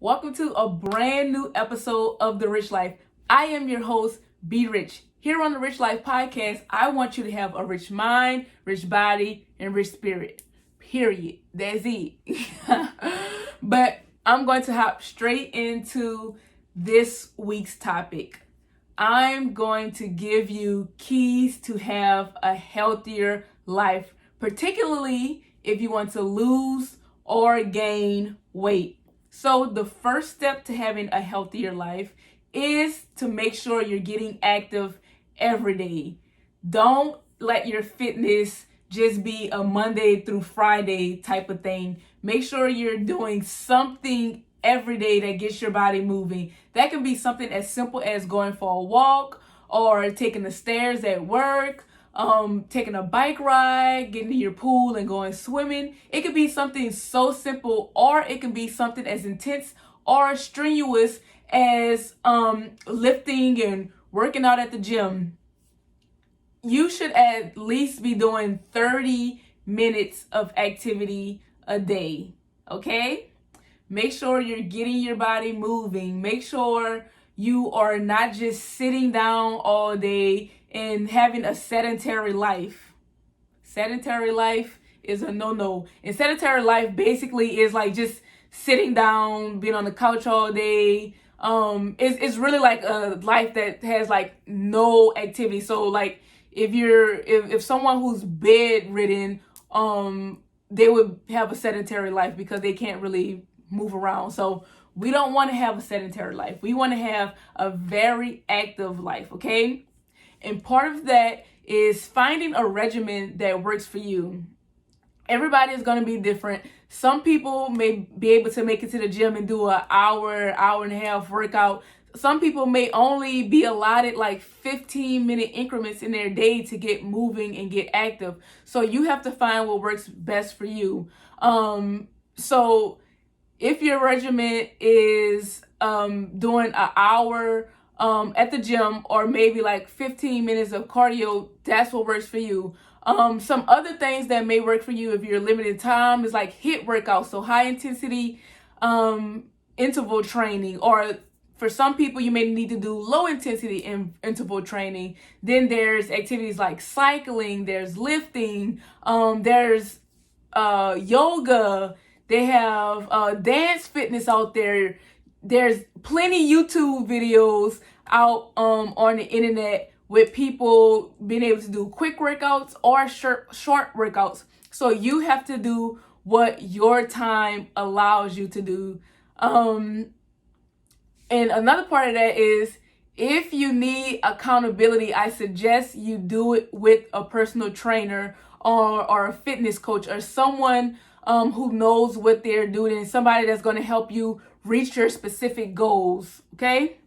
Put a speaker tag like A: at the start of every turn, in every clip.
A: Welcome to a brand new episode of The BRich Life. I am your host, BRich. Here on the BRich Life podcast, I want you to have a rich mind, rich body, and rich spirit. Period. That's it. But I'm going to hop straight into this week's topic. I'm going to give you keys to have a healthier life, particularly if you want to lose or gain weight. So the first step to having a healthier life is to make sure you're getting active every day. Don't let your fitness just be a Monday through Friday type of thing. Make sure you're doing something every day that gets your body moving. That can be something as simple as going for a walk or taking the stairs at work, taking a bike ride, getting to your pool and going swimming. It could be something so simple, or it can be something as intense or strenuous as lifting and working out at the gym. You should at least be doing 30 minutes of activity a day, okay? Make sure you're getting your body moving. Make sure you are not just sitting down all day and having a sedentary life. Sedentary life is a no-no. And sedentary life basically is like just sitting down, being on the couch all day. It's really like a life that has like no activity. So like if someone who's bedridden, they would have a sedentary life because they can't really move around. So we don't want to have a sedentary life. We want to have a very active life, okay? And part of that is finding a regimen that works for you. Everybody is going to be different. Some people may be able to make it to the gym and do an hour and a half workout. Some people may only be allotted like 15-minute increments in their day to get moving and get active. So you have to find what works best for you. So if your regimen is doing an hour at the gym, or maybe like 15 minutes of cardio, that's what works for you. Some other things that may work for you if you're limited time is like HIIT workouts, so high intensity interval training, or for some people you may need to do low intensity interval training. Then there's activities like cycling, there's lifting, there's yoga. They have dance fitness out there. There's plenty YouTube videos out on the internet with people being able to do quick workouts or short workouts. So you have to do what your time allows you to do. And another part of that is, if you need accountability, I suggest you do it with a personal trainer or a fitness coach, or someone who knows what they're doing, and somebody that's going to help you reach your specific goals, okay?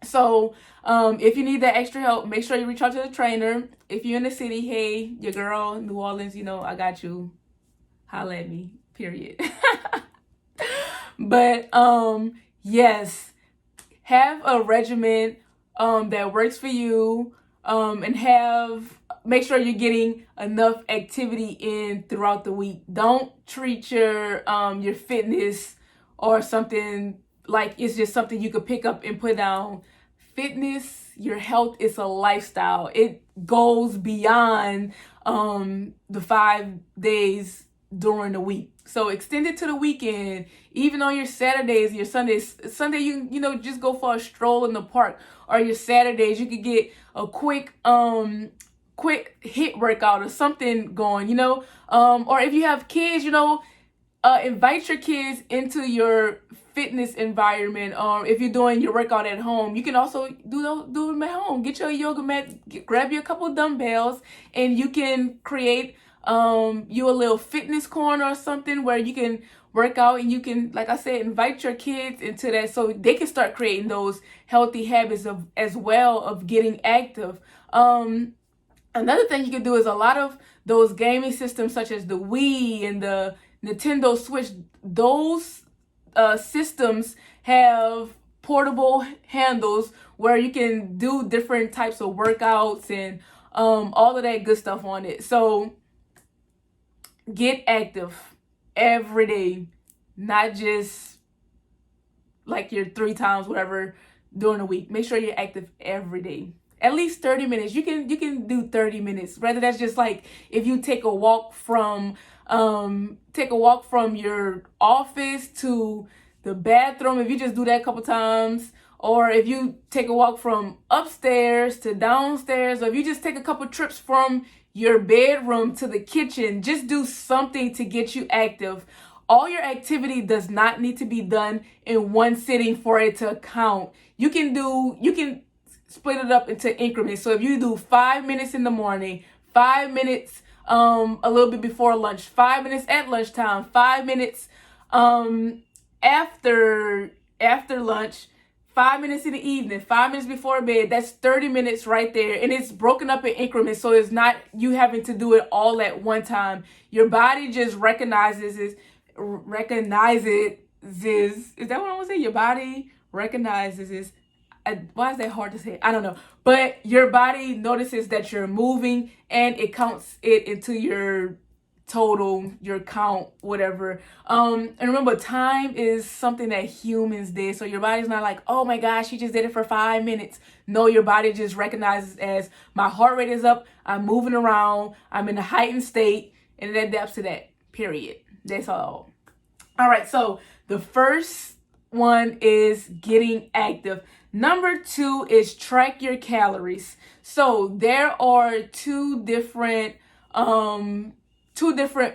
A: So if you need that extra help, make sure you reach out to the trainer. If you're in the city, hey, your girl, New Orleans, I got you. Holla at me, period. But yes, have a regimen that works for you, and make sure you're getting enough activity in throughout the week. Don't treat your fitness or something like it's just something you could pick up and put down. Fitness, your health, is a lifestyle. It goes beyond the 5 days during the week. So extend it to the weekend, even on your Saturdays, your Sundays. Sunday, you just go for a stroll in the park, or your Saturdays, you could get a quick HIIT workout or something going, or if you have kids, invite your kids into your fitness environment. If you're doing your workout at home, you can also do them at home. Get your yoga mat, grab you a couple of dumbbells, and you can create you a little fitness corner or something where you can work out, and you can, like I said, invite your kids into that so they can start creating those healthy habits as well of getting active. Another thing you can do is a lot of those gaming systems such as the Wii and the Nintendo Switch. Those systems have portable handles where you can do different types of workouts and all of that good stuff on it. So get active every day, not just like your 3 times, whatever, during the week. Make sure you're active every day. At least 30 minutes. You can do 30 minutes. Rather, that's just like if you take a walk from your office to the bathroom. If you just do that a couple times, or if you take a walk from upstairs to downstairs, or if you just take a couple trips from your bedroom to the kitchen, just do something to get you active. All your activity does not need to be done in one sitting for it to count. You can split it up into increments. So if you do 5 minutes in the morning, 5 minutes a little bit before lunch, 5 minutes at lunchtime, 5 minutes after lunch, 5 minutes in the evening, 5 minutes before bed, that's 30 minutes right there. And it's broken up in increments, so it's not you having to do it all at one time. Your body just recognizes. Is that what I want to say? Your body recognizes this. Why is that hard to say? I don't know. But your body notices that you're moving, and it counts it into your total, your count, whatever. And remember, time is something that humans did. So your body's not like, oh my gosh, you just did it for 5 minutes. No, your body just recognizes as my heart rate is up, I'm moving around, I'm in a heightened state, and it adapts to that, period. That's all. All right, so the first one is getting active. Number 2 is track your calories. So there are two different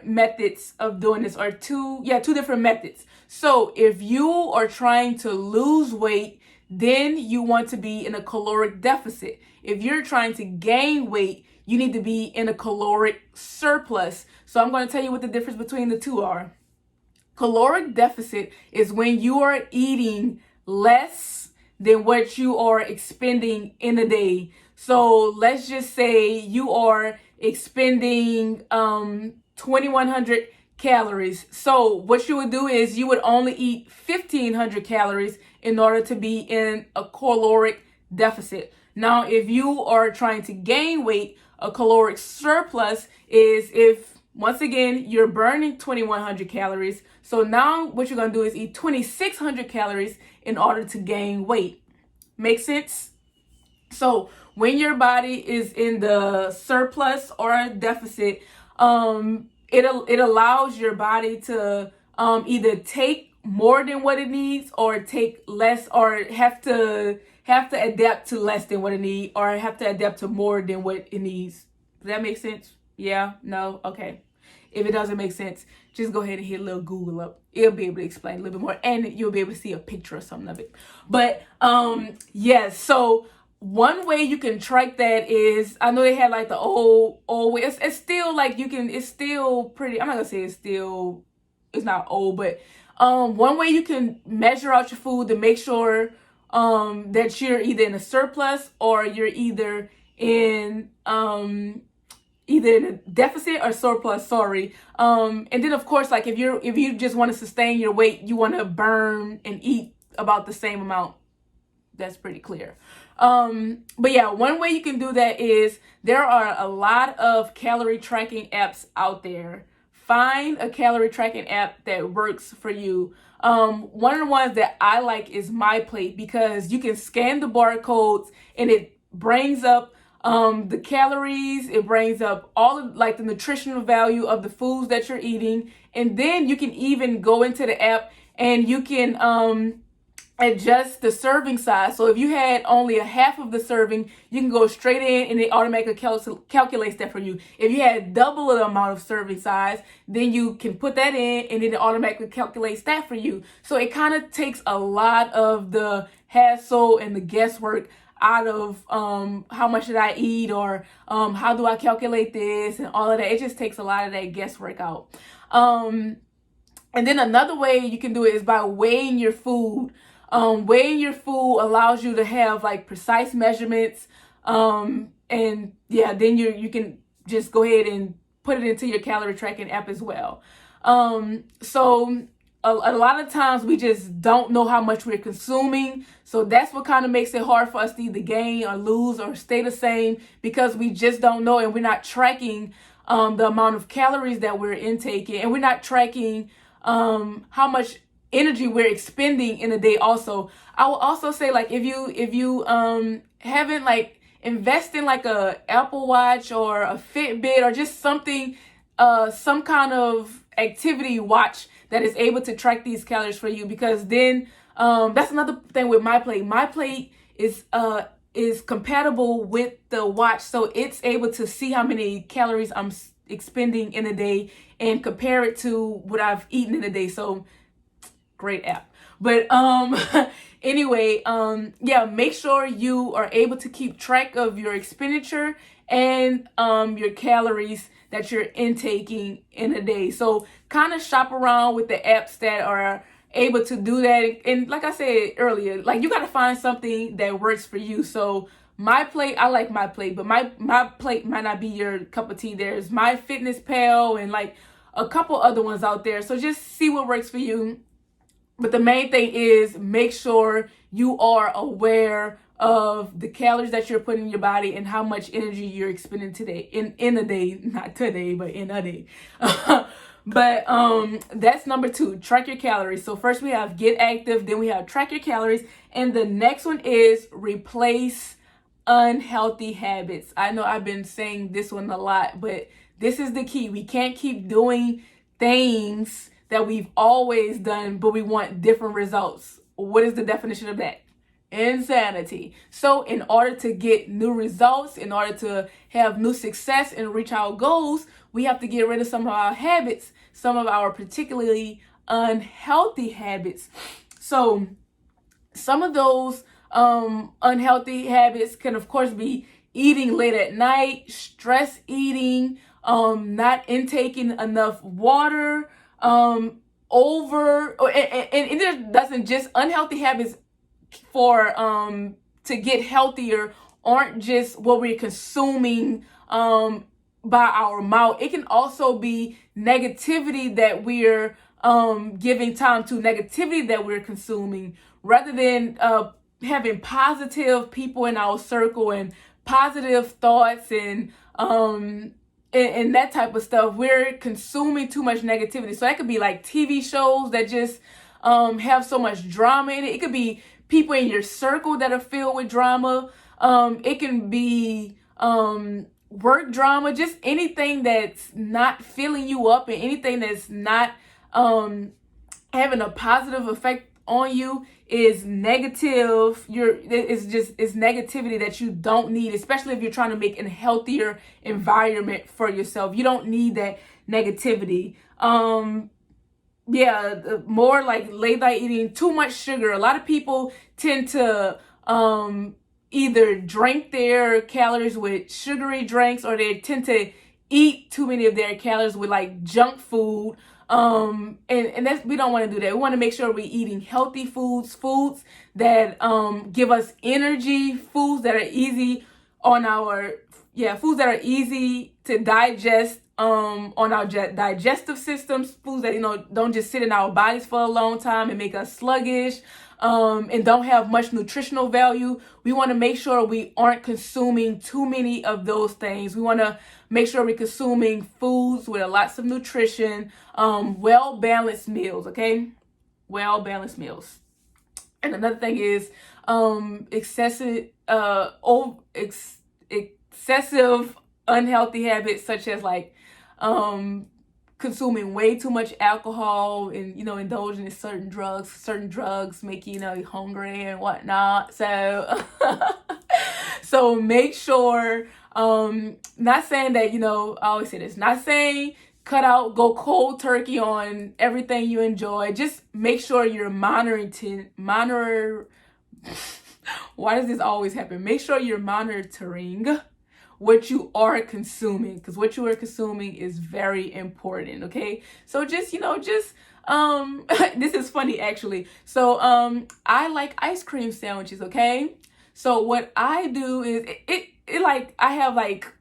A: methods of doing this, or two different methods. So if you are trying to lose weight, then you want to be in a caloric deficit. If you're trying to gain weight, you need to be in a caloric surplus. So I'm going to tell you what the difference between the two are. Caloric deficit is when you are eating less than what you are expending in a day. So let's just say you are expending 2,100 calories. So what you would do is you would only eat 1,500 calories in order to be in a caloric deficit. Now, if you are trying to gain weight, a caloric surplus is if, once again, you're burning 2,100 calories. So now what you're going to do is eat 2,600 calories in order to gain weight. Make sense? So when your body is in the surplus or deficit, it allows your body to either take more than what it needs, or take less, or have to adapt to less than what it needs, or have to adapt to more than what it needs. Does that make sense? Yeah? No? Okay. If it doesn't make sense, just go ahead and hit a little Google up. It'll be able to explain a little bit more, and you'll be able to see a picture or something of it. But yes, so one way you can track that is, I know they had like the old way. It's still like it's still pretty, I'm not gonna say it's not old, but one way you can measure out your food to make sure that you're either in a surplus, or you're either in a deficit or surplus, and then of course, like if you just want to sustain your weight, you want to burn and eat about the same amount. That's pretty clear. But yeah, one way you can do that is, there are a lot of calorie tracking apps out there. Find a calorie tracking app that works for you. One of the ones that I like is My Plate, because you can scan the barcodes and it brings up the calories, it brings up all of like the nutritional value of the foods that you're eating. And then you can even go into the app and you can adjust the serving size. So if you had only a half of the serving, you can go straight in and it automatically calculates that for you. If you had double the amount of serving size, then you can put that in and then it automatically calculates that for you. So it kind of takes a lot of the hassle and the guesswork out of how much did I eat, or how do I calculate this, and all of that. It just takes a lot of that guesswork out. And then another way you can do it is by weighing your food. Weighing your food allows you to have like precise measurements. And yeah, then you can just go ahead and put it into your calorie tracking app as well. So a lot of times we just don't know how much we're consuming. So that's what kind of makes it hard for us to either gain or lose or stay the same, because we just don't know, and we're not tracking the amount of calories that we're intaking, and we're not tracking how much energy we're expending in a day also. I will also say, like, if you haven't, like, invest in like a Apple Watch or a Fitbit or just something, some kind of activity watch that is able to track these calories for you, because then that's another thing with my plate. My plate is compatible with the watch, so it's able to see how many calories I'm expending in a day and compare it to what I've eaten in a day. So great app. But anyway, yeah, make sure you are able to keep track of your expenditure and your calories that you're intaking in a day. So kind of shop around with the apps that are able to do that. And like I said earlier, like, you got to find something that works for you. So my plate, I like my plate, but my plate might not be your cup of tea. There's My Fitness Pal and like a couple other ones out there. So just see what works for you. But the main thing is, make sure you are aware of the calories that you're putting in your body and how much energy you're expending today in a day, not today, but in a day. But that's number 2, track your calories. So first we have get active, then we have track your calories, and the next one is replace unhealthy habits. I know I've been saying this one a lot, but this is the key. We can't keep doing things that we've always done, but we want different results. What is the definition of that? Insanity. So in order to get new results, in order to have new success and reach our goals, we have to get rid of some of our habits, some of our particularly unhealthy habits. So some of those unhealthy habits can, of course, be eating late at night, stress eating, not intaking enough water, and it doesn't just unhealthy habits for to get healthier aren't just what we're consuming by our mouth. It can also be negativity that we're giving time to, negativity that we're consuming, rather than having positive people in our circle and positive thoughts and that type of stuff. We're consuming too much negativity. So that could be like TV shows that just have so much drama in it. It could be people in your circle that are filled with drama. It can be work drama, just anything that's not filling you up and anything that's not having a positive effect on you is negative. It's negativity that you don't need, especially if you're trying to make a healthier environment for yourself. You don't need that negativity. More like late night eating, too much sugar. A lot of people tend to either drink their calories with sugary drinks, or they tend to eat too many of their calories with like junk food. And that's, we don't want to do that. We want to make sure we're eating healthy foods that give us energy, foods that are easy foods that are easy to digest on our digestive systems, foods that don't just sit in our bodies for a long time and make us sluggish, and don't have much nutritional value. We want to make sure we aren't consuming too many of those things. We want to make sure we're consuming foods with lots of nutrition, well-balanced meals, okay? Well-balanced meals. And another thing is excessive unhealthy habits, such as like consuming way too much alcohol and indulging in certain drugs make you hungry and whatnot. So so make sure, not saying that, I always say this, not saying go cold turkey on everything you enjoy. Just make sure you're why does this always happen? Make sure you're monitoring what you are consuming, because what you are consuming is very important, okay? So just this is funny actually. So I like ice cream sandwiches, okay? So what I do is I have like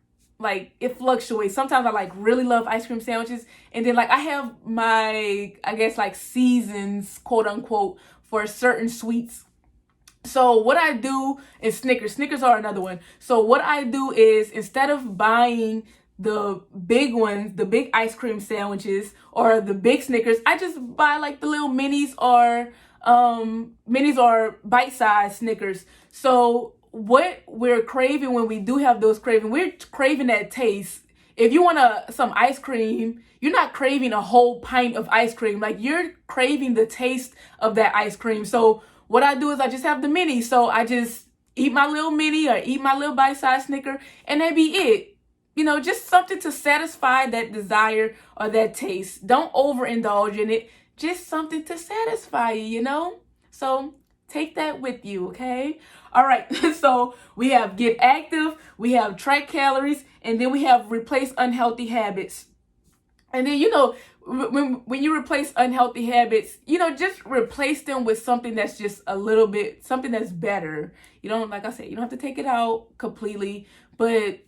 A: it fluctuates. Sometimes I really love ice cream sandwiches, and then I have my, I guess, seasons, quote unquote, for certain sweets. So what I do is Snickers are another one. So what I do is, instead of buying the big ones, the big ice cream sandwiches or the big Snickers. I just buy like the little minis or bite-sized Snickers. So what we're craving when we do have those cravings, we're craving that taste. If you want some ice cream, you're not craving a whole pint of ice cream. Like, you're craving the taste of that ice cream. So what I do is I just have the mini. So I just eat my little mini or eat my little bite-sized Snicker, and that be it. Just something to satisfy that desire or that taste. Don't overindulge in it. Just something to satisfy you. So take that with you, okay? All right, so we have get active, we have track calories, and then we have replace unhealthy habits. And then, when you replace unhealthy habits, just replace them with something that's just a little bit, something that's better. Like I said, you don't have to take it out completely, but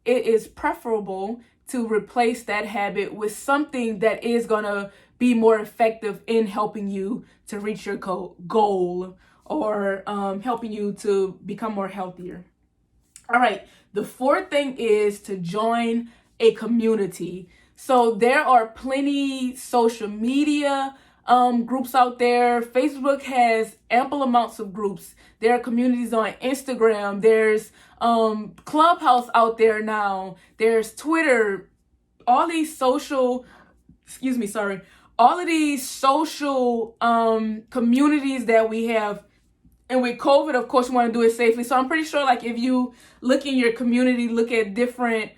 A: it is preferable to replace that habit with something that is going to be more effective in helping you to reach your goal or helping you to become more healthier. All right. The fourth thing is to join a community. So there are plenty social media groups out there. Facebook has ample amounts of groups. There are communities on Instagram. There's Clubhouse out there now. There's Twitter. All of these social communities that we have. And with COVID, of course, you want to do it safely. So I'm pretty sure, like, if you look in your community, look at different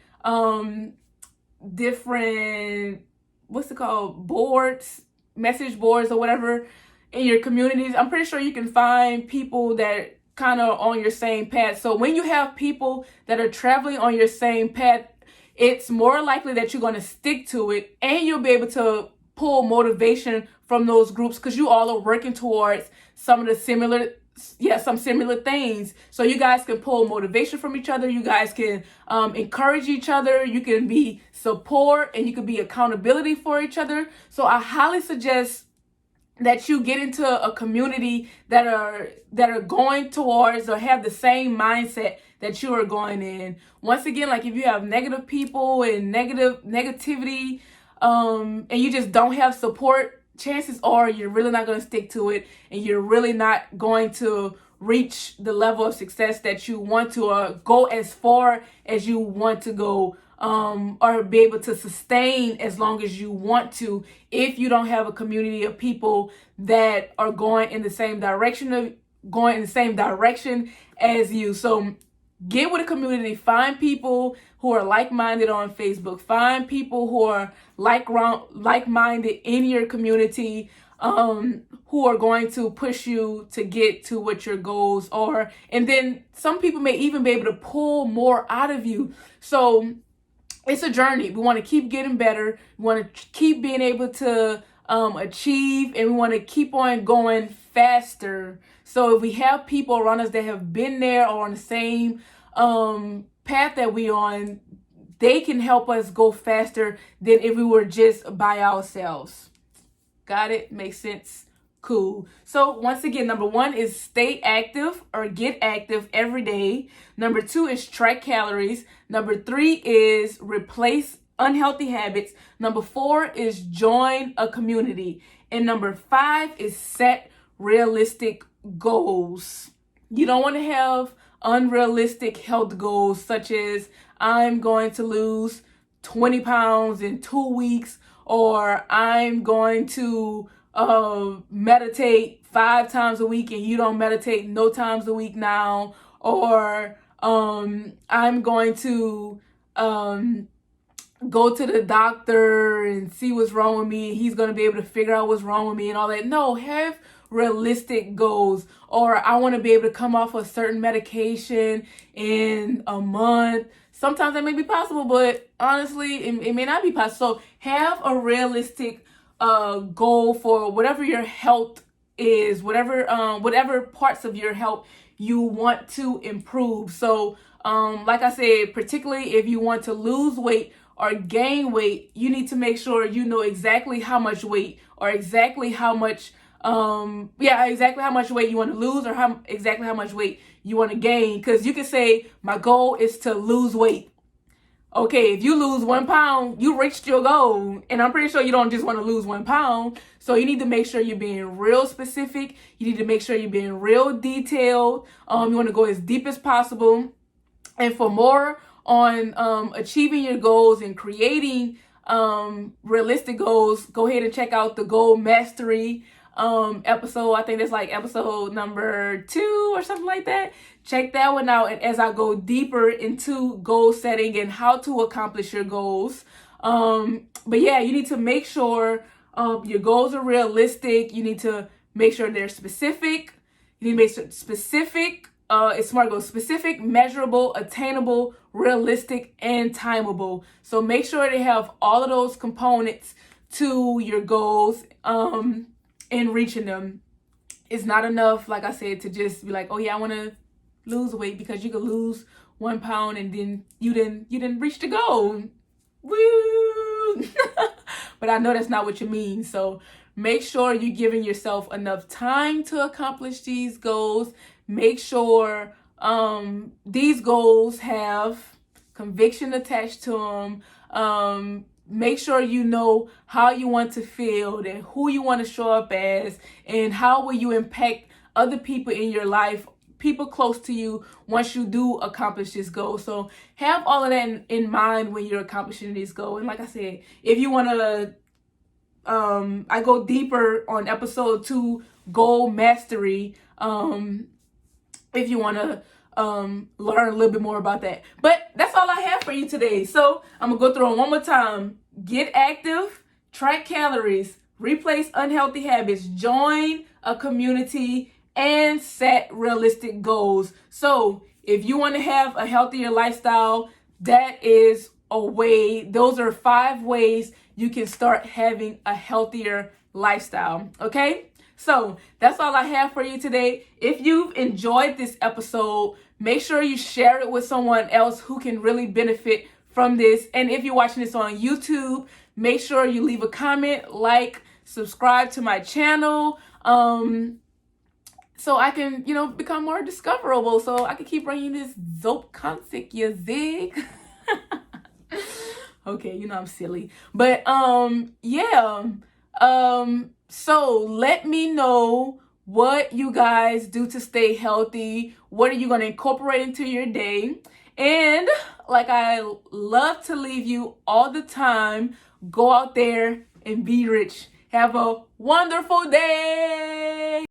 A: what's it called, boards, message boards or whatever in your communities, I'm pretty sure you can find people that kind of on your same path. So when you have people that are traveling on your same path, it's more likely that you're going to stick to it, and you'll be able to pull motivation from those groups because you all are working towards some similar things. So you guys can pull motivation from each other. You guys can encourage each other. You can be support, and you can be accountability for each other. So I highly suggest that you get into a community that are going towards or have the same mindset that you are going in. Once again, like, if you have negative people and negativity, and you just don't have support, chances are you're really not going to stick to it, and you're really not going to reach the level of success that you want to, or go as far as you want to go, or be able to sustain as long as you want to, if you don't have a community of people that are going in the same direction as you. So get with a community. Find people who are like-minded on Facebook. Find people who are like-minded in your community, who are going to push you to get to what your goals are. And then some people may even be able to pull more out of you. So it's a journey. We want to keep getting better. We want to keep being able to achieve, and we want to keep on going faster. So if we have people around us that have been there or on the same path that we're on, they can help us go faster than if we were just by ourselves. Got it? Makes sense? Cool. So once again, number 1 is stay active or get active every day. Number 2 is track calories. Number 3 is replace unhealthy habits. Number 4 is join a community. And number 5 is set realistic goals. You don't want to have unrealistic health goals such as I'm going to lose 20 pounds in 2 weeks, or I'm going to meditate 5 times a week and you don't meditate no times a week now, or I'm going to go to the doctor and see what's wrong with me. He's going to be able to figure out what's wrong with me and all that. No, have realistic goals. Or I want to be able to come off a certain medication in a month. Sometimes that may be possible, but honestly, it may not be possible. So have a realistic goal for whatever your health is, whatever parts of your health you want to improve. So like I said, particularly if you want to lose weight or gain weight, you need to make sure you know exactly how much weight or exactly how much weight you want to lose, or exactly how much weight you want to gain. Because you can say, my goal is to lose weight. okay, if you lose 1 pound, you reached your goal. And I'm pretty sure you don't just want to lose 1 pound. So you need to make sure you're being real specific. You need to make sure you're being real detailed. You want to go as deep as possible. And for more on achieving your goals and creating realistic goals, go ahead and check out the Goal Mastery episode. I think it's like episode number 2 or something like that. Check that one out. And as I go deeper into goal setting and how to accomplish your goals, but yeah, you need to make sure your goals are realistic. You need to make sure they're specific. You need to make sure specific. It's smart goals: specific, measurable, attainable, realistic, and timeable. So make sure they have all of those components to your goals in reaching them. It's not enough, like I said, to just be like, oh yeah, I want to lose weight, because you could lose 1 pound and then you didn't reach the goal. Woo! But I know that's not what you mean. So make sure you're giving yourself enough time to accomplish these goals. Make sure these goals have conviction attached to them. Make sure you know how you want to feel and who you want to show up as, and how will you impact other people in your life, people close to you, once you do accomplish this goal. So have all of that in mind when you're accomplishing this goal. And like I said, if you want to, I go deeper on episode 2, Goal Mastery, if you want to learn a little bit more about that. But that's all I have for you today. So I'm gonna go through it one more time. Get active, track calories, replace unhealthy habits, join a community, and set realistic goals. So if you want to have a healthier lifestyle, that is a way. Those are 5 ways you can start having a healthier lifestyle. Okay? So that's all I have for you today. If you've enjoyed this episode, make sure you share it with someone else who can really benefit from this. And if you're watching this on YouTube, make sure you leave a comment, like, subscribe to my channel, so I can, become more discoverable, so I can keep bringing this dope content, you zig. Okay, I'm silly. But, yeah. So let me know what you guys do to stay healthy. What are you going to incorporate into your day? And like I love to leave you all the time, go out there and be rich. Have a wonderful day.